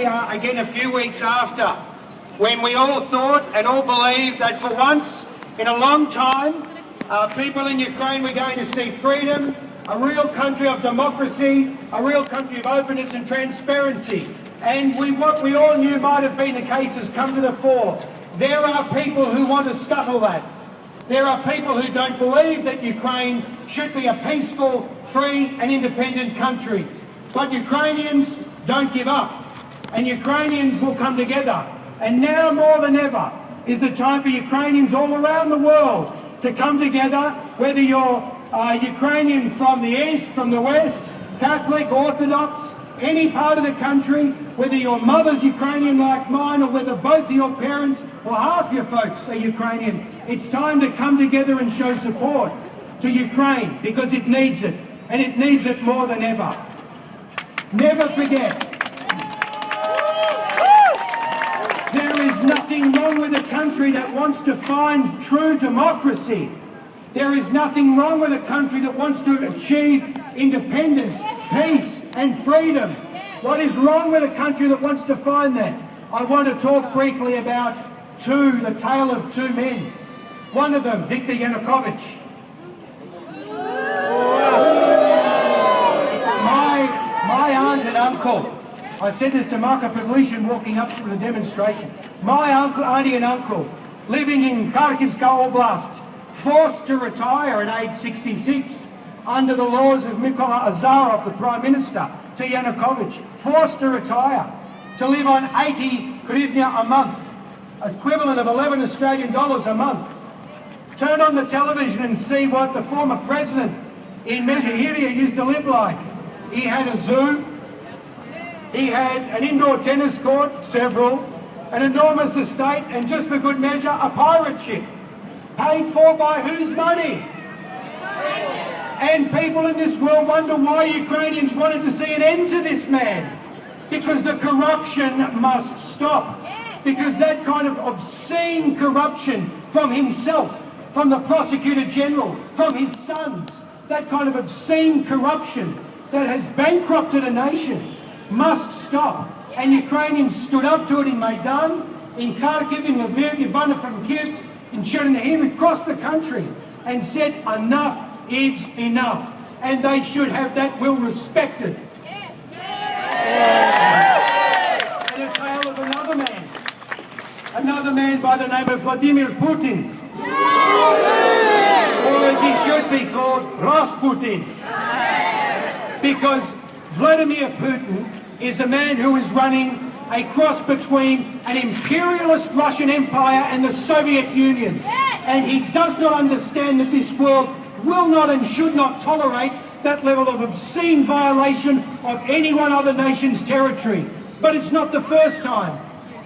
we are again a few weeks after, when we all thought and all believed that for once in a long time, people in Ukraine were going to see freedom, a real country of democracy, a real country of openness and transparency. And what we all knew might have been the case has come to the fore. There are people who want to scuttle that. There are people who don't believe that Ukraine should be a peaceful, free and independent country. But Ukrainians don't give up, and Ukrainians will come together. And now more than ever is the time for Ukrainians all around the world to come together, whether you're Ukrainian from the east, from the west, Catholic, Orthodox, any part of the country, whether your mother's Ukrainian like mine or whether both of your parents or half your folks are Ukrainian. It's time to come together and show support to Ukraine because it needs it, and it needs it more than ever. Never forget, there is nothing wrong with a country that wants to find true democracy. There is nothing wrong with a country that wants to achieve independence, peace and freedom. What is wrong with a country that wants to find that? I want to talk briefly about the tale of two men. One of them, Viktor Yanukovych. My aunt and uncle, I said this to Marko Pavlishin walking up to the demonstration. My auntie and uncle, living in Kharkivska Oblast, forced to retire at age 66 under the laws of Mykola Azarov, the Prime Minister, to Yanukovych, forced to retire, to live on 80 hryvnia a month, equivalent of 11 Australian dollars a month. Turn on the television and see what the former president in Mezhihiria used to live like. He had a zoo, he had an indoor tennis court, several, an enormous estate, and just for good measure, a pirate ship. Paid for by whose money? And people in this world wonder why Ukrainians wanted to see an end to this man. Because the corruption must stop. Because that kind of obscene corruption from himself, from the Prosecutor General, from his sons, that kind of obscene corruption that has bankrupted a nation must stop. And Ukrainians stood up to it in Maidan, in Kharkiv, in Lviv, in Ivano-Frankivsk, in Chernihiv, across the country, and said enough is enough. And they should have that will respected. Yes. Yes. And a tale of another man by the name of Vladimir Putin. Yes. Or as he should be called, Rasputin. Yes. Because Vladimir Putin is a man who is running a cross between an imperialist Russian Empire and the Soviet Union. Yes. And he does not understand that this world will not and should not tolerate that level of obscene violation of any one other nation's territory. But it's not the first time.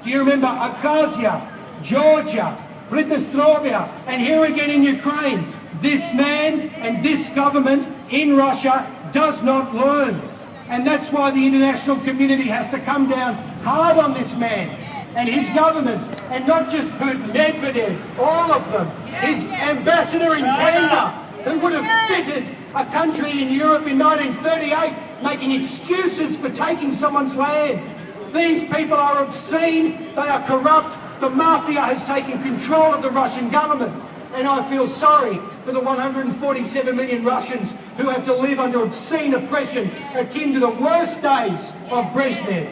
Do you remember Abkhazia, Georgia, Pridnestrovia, and here again in Ukraine? This man and this government in Russia does not learn. And that's why the international community has to come down hard on this man and his government, and not just Putin, Medvedev, all of them. His ambassador in Canada, who would have fitted a country in Europe in 1938, making excuses for taking someone's land. These people are obscene, they are corrupt, the mafia has taken control of the Russian government. And I feel sorry for the 147 million Russians who have to live under obscene oppression akin to the worst days of Brezhnev.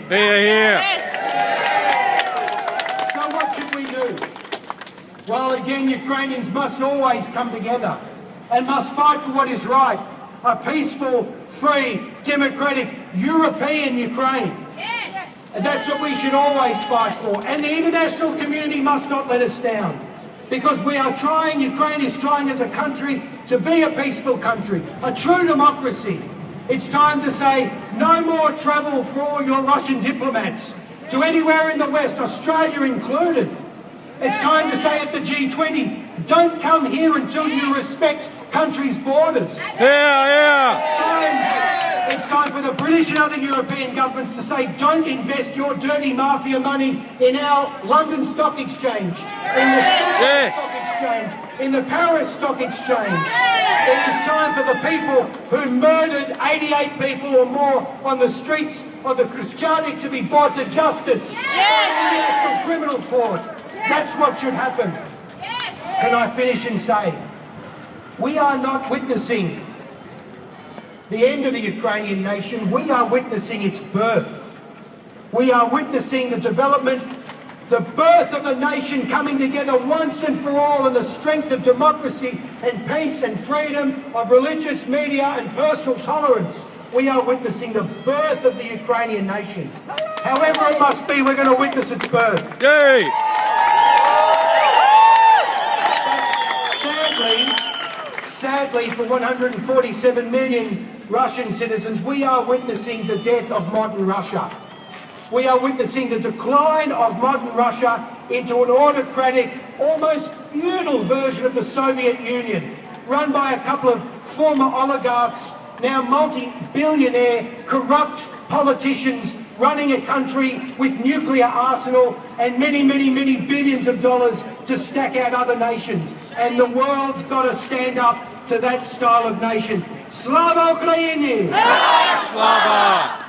So what should we do? Well, again, Ukrainians must always come together and must fight for what is right. A peaceful, free, democratic, European Ukraine. Yes. And that's what we should always fight for. And the international community must not let us down. Because we are trying, Ukraine is trying as a country to be a peaceful country, a true democracy. It's time to say no more travel for all your Russian diplomats to anywhere in the West, Australia included. It's time to say at the G20, don't come here until you respect countries' borders. It's time for for the British and other European governments to say, don't invest your dirty mafia money in our London Stock Exchange, in the Stock Exchange, in the Paris Stock Exchange. It is time for the people who murdered 88 people or more on the streets of the Christianic to be brought to justice in the International Criminal Court. That's what should happen. Can I finish and say, we are not witnessing the end of the Ukrainian nation. We are witnessing its birth. We are witnessing the development, the birth of the nation coming together once and for all in the strength of democracy and peace and freedom, of religious, media and personal tolerance. We are witnessing the birth of the Ukrainian nation. However it must be, we're going to witness its birth. Yay! Sadly, for 147 million Russian citizens, we are witnessing the death of modern Russia. We are witnessing the decline of modern Russia into an autocratic, almost feudal version of the Soviet Union, run by a couple of former oligarchs, now multi-billionaire, corrupt politicians running a country with nuclear arsenal and many, many, many billions of dollars to stack out other nations. And the world's got to stand up to that style of nation. Slava Ukraini! Slava!